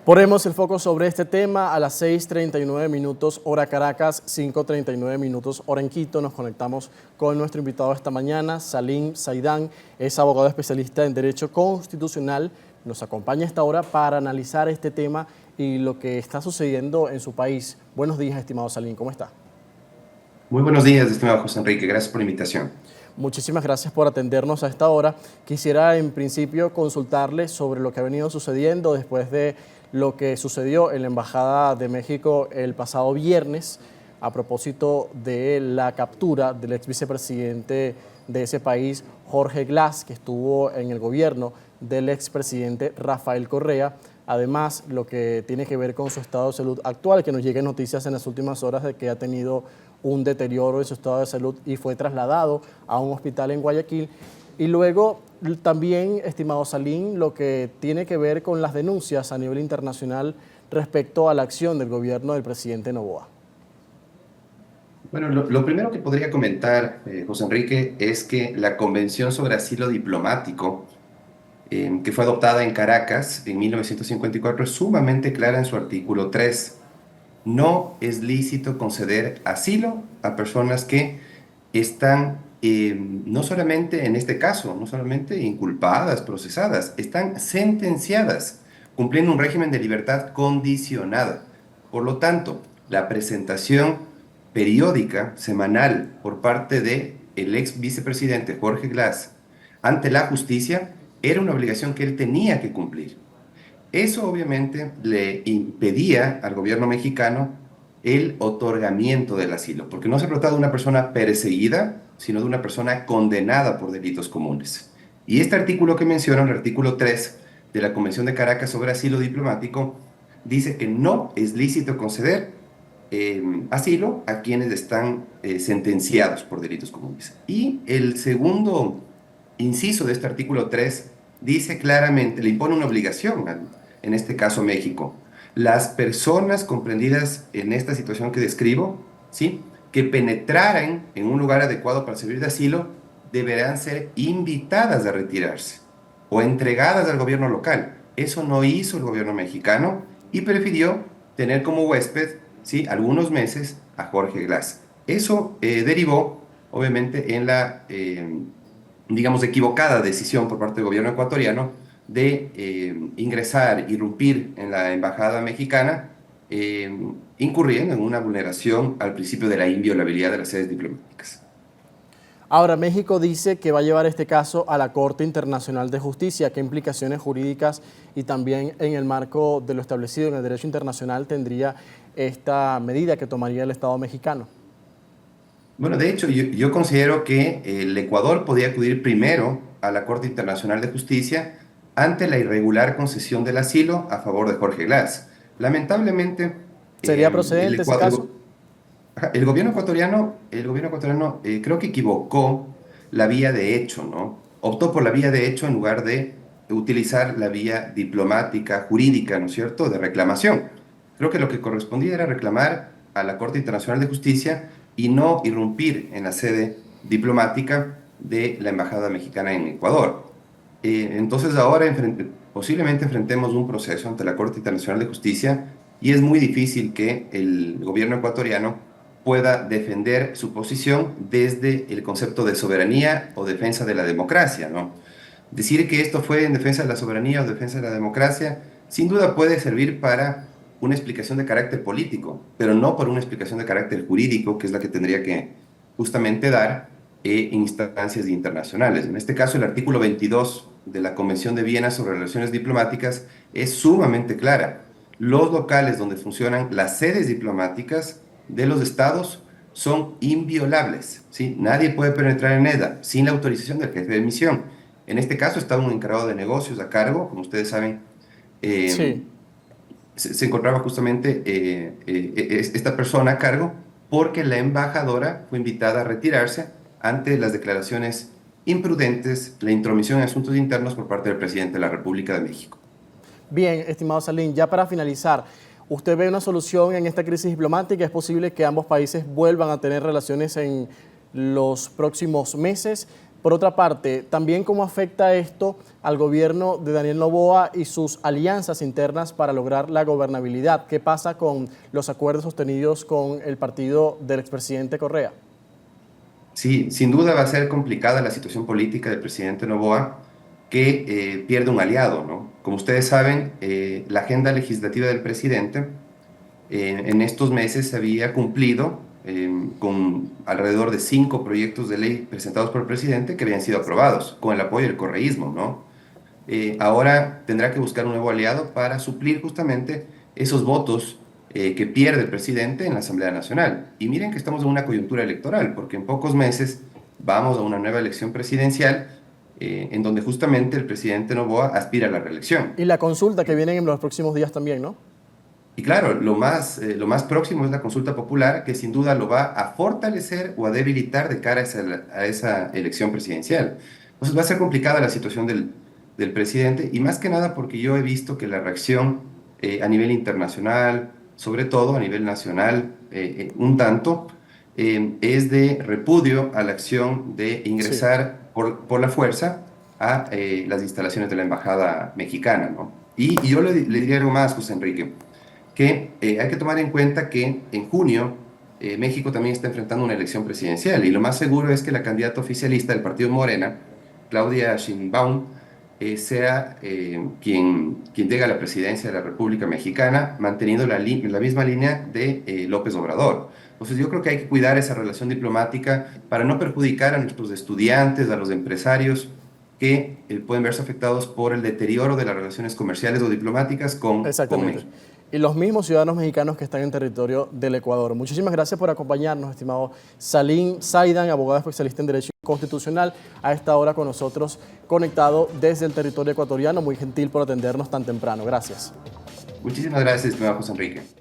Ponemos el foco sobre este tema a las 6:39 minutos hora Caracas, 5:39 minutos hora en Quito. Nos conectamos con nuestro invitado esta mañana, Salim Saidán, es abogado especialista en Derecho Constitucional. Nos acompaña a esta hora para analizar este tema y lo que está sucediendo en su país. Buenos días, estimado Salim, ¿cómo está? Muy buenos días, estimado José Enrique. Gracias por la invitación. Muchísimas gracias por atendernos a esta hora. Quisiera en principio consultarle sobre lo que ha venido sucediendo después de lo que sucedió en la Embajada de México el pasado viernes a propósito de la captura del ex vicepresidente de ese país, Jorge Glass, que estuvo en el gobierno del expresidente Rafael Correa. Además, lo que tiene que ver con su estado de salud actual, que nos llegan noticias en las últimas horas de que ha tenido un deterioro en su estado de salud y fue trasladado a un hospital en Guayaquil. Y luego también, estimado Salim, lo que tiene que ver con las denuncias a nivel internacional respecto a la acción del gobierno del presidente Noboa. Bueno, lo primero que podría comentar, José Enrique, es que la Convención sobre Asilo Diplomático, que fue adoptada en Caracas en 1954, es sumamente clara en su artículo 3. No es lícito conceder asilo a personas que están, no solamente en este caso, no solamente inculpadas, procesadas, están sentenciadas, cumpliendo un régimen de libertad condicionada. Por lo tanto, la presentación periódica, semanal, por parte de el ex vicepresidente Jorge Glass ante la justicia era una obligación que él tenía que cumplir. Eso obviamente le impedía al gobierno mexicano el otorgamiento del asilo, porque no se trataba de una persona perseguida, sino de una persona condenada por delitos comunes. Y este artículo que menciono, el artículo 3 de la Convención de Caracas sobre Asilo Diplomático, dice que no es lícito conceder asilo a quienes están sentenciados por delitos comunes. Y el segundo inciso de este artículo 3 dice claramente, le impone una obligación, en este caso México. Las personas comprendidas en esta situación que describo, ¿sí?, que penetraran en un lugar adecuado para servir de asilo, deberán ser invitadas a retirarse o entregadas al gobierno local. Eso no hizo el gobierno mexicano y prefirió tener como huésped, ¿sí?, algunos meses a Jorge Glass. Eso derivó, obviamente, en la digamos, equivocada decisión por parte del gobierno ecuatoriano de ingresar, irrumpir en la embajada mexicana, incurriendo en una vulneración al principio de la inviolabilidad de las sedes diplomáticas. Ahora, México dice que va a llevar este caso a la Corte Internacional de Justicia. ¿Qué implicaciones jurídicas y también en el marco de lo establecido en el derecho internacional tendría esta medida que tomaría el Estado mexicano? Bueno, de hecho, yo considero que el Ecuador podía acudir primero a la Corte Internacional de Justicia ante la irregular concesión del asilo a favor de Jorge Glass. Lamentablemente, ¿Sería el procedente ese Ecuador, caso? el gobierno ecuatoriano creo que equivocó la vía de hecho, ¿no? Optó por la vía de hecho en lugar de utilizar la vía diplomática, jurídica, ¿no es cierto?, de reclamación. Creo que lo que correspondía era reclamar a la Corte Internacional de Justicia y no irrumpir en la sede diplomática de la Embajada Mexicana en Ecuador. Entonces ahora posiblemente enfrentemos un proceso ante la Corte Internacional de Justicia y es muy difícil que el gobierno ecuatoriano pueda defender su posición desde el concepto de soberanía o defensa de la democracia, ¿no? Decir que esto fue en defensa de la soberanía o defensa de la democracia, sin duda puede servir para una explicación de carácter político, pero no por una explicación de carácter jurídico, que es la que tendría que justamente dar instancias internacionales. En este caso, el artículo 22 de la Convención de Viena sobre Relaciones Diplomáticas es sumamente clara. Los locales donde funcionan las sedes diplomáticas de los estados son inviolables, ¿sí? Nadie puede penetrar en ella sin la autorización del jefe de misión. En este caso estaba un encargado de negocios a cargo, como ustedes saben, Sí. eh, se encontraba justamente esta persona a cargo porque la embajadora fue invitada a retirarse ante las declaraciones imprudentes, la intromisión en asuntos internos por parte del presidente de la República de México. Bien, estimado Salim, ya para finalizar, ¿usted ve una solución en esta crisis diplomática? ¿Es posible que ambos países vuelvan a tener relaciones en los próximos meses? Por otra parte, también cómo afecta esto al gobierno de Daniel Noboa y sus alianzas internas para lograr la gobernabilidad. ¿Qué pasa con los acuerdos sostenidos con el partido del expresidente Correa? Sí, sin duda va a ser complicada la situación política del presidente Noboa, que pierde un aliado, ¿no? Como ustedes saben, la agenda legislativa del presidente en estos meses se había cumplido con alrededor de 5 proyectos de ley presentados por el presidente que habían sido aprobados con el apoyo del correísmo, ¿no? Ahora tendrá que buscar un nuevo aliado para suplir justamente esos votos que pierde el presidente en la Asamblea Nacional. Y miren que estamos en una coyuntura electoral, porque en pocos meses vamos a una nueva elección presidencial en donde justamente el presidente Noboa aspira a la reelección. Y la consulta que viene en los próximos días también, ¿no? Y claro, lo más próximo es la consulta popular, que sin duda lo va a fortalecer o a debilitar de cara a esa elección presidencial. Entonces va a ser complicada la situación del presidente, y más que nada porque yo he visto que la reacción a nivel internacional, sobre todo a nivel nacional, un tanto, es de repudio a la acción de Sí. ingresar por la fuerza a las instalaciones de la embajada mexicana, ¿no? Y yo le diría algo más, José Enrique, que hay que tomar en cuenta que en junio México también está enfrentando una elección presidencial, y lo más seguro es que la candidata oficialista del partido Morena, Claudia Sheinbaum, sea quien llegue a la presidencia de la República Mexicana, manteniendo la misma línea de López Obrador. Entonces yo creo que hay que cuidar esa relación diplomática para no perjudicar a nuestros estudiantes, a los empresarios que pueden verse afectados por el deterioro de las relaciones comerciales o diplomáticas con Exactamente. México. Y los mismos ciudadanos mexicanos que están en territorio del Ecuador. Muchísimas gracias por acompañarnos, estimado Salim Zaidan, abogado especialista en Derecho Constitucional, a esta hora con nosotros, conectado desde el territorio ecuatoriano. Muy gentil por atendernos tan temprano. Gracias. Muchísimas gracias, estimado José Enrique.